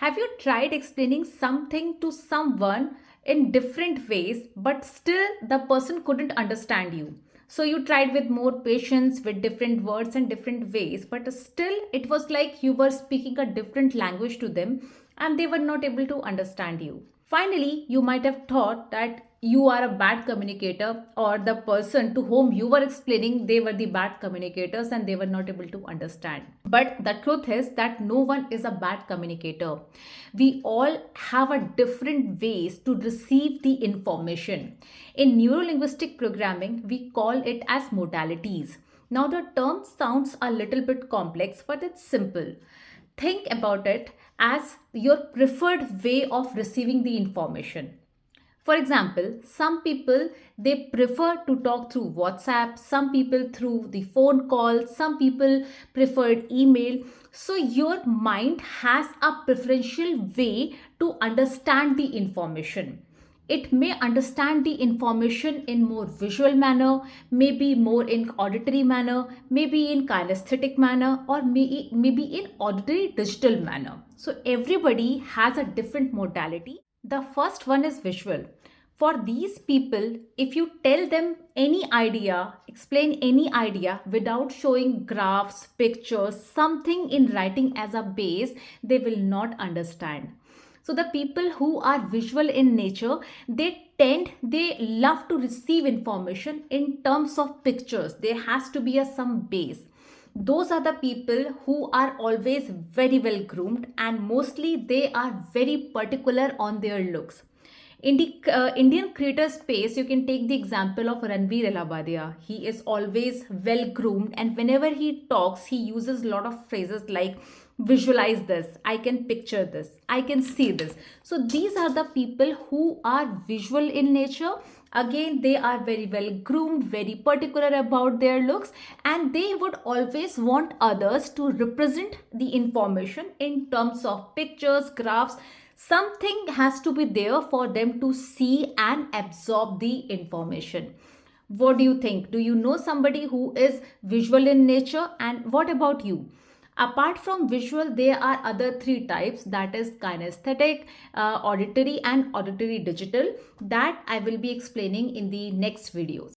Have you tried explaining something to someone in different ways, but still the person couldn't understand you? So you tried with more patience, with different words and different ways, but still it was like you were speaking a different language to them and they were not able to understand you. Finally, you might have thought that you are a bad communicator, or the person to whom you were explaining, they were the bad communicators and they were not able to understand. But the truth is that no one is a bad communicator. We all have a different ways to receive the information. In neuro-linguistic programming, we call it as modalities. Now the term sounds a little bit complex, but it's simple. Think about it as your preferred way of receiving the information. For example, some people, they prefer to talk through WhatsApp, some people through the phone call, some people preferred email. So your mind has a preferential way to understand the information. It may understand the information in more visual manner, maybe more in auditory manner, maybe in kinesthetic manner, or maybe in auditory digital manner. So everybody has a different modality. The first one is visual. For these people, if you tell them any idea, explain any idea without showing graphs, pictures, something in writing as a base, they will not understand. So the people who are visual in nature, they love to receive information in terms of pictures. There has to be some base. Those are the people who are always very well groomed, and mostly they are very particular on their looks. In the Indian creator space, you can take the example of Ranveer Elabadia. He is always well groomed, and whenever he talks, he uses a lot of phrases like visualize this, I can picture this, I can see this. So these are the people who are visual in nature. Again, they are very well groomed, very particular about their looks, and they would always want others to represent the information in terms of pictures, graphs. Something has to be there for them to see and absorb the information. What do you think? Do you know somebody who is visual in nature? And what about you? Apart from visual, there are other three types, that is kinesthetic, auditory and auditory digital, that I will be explaining in the next videos.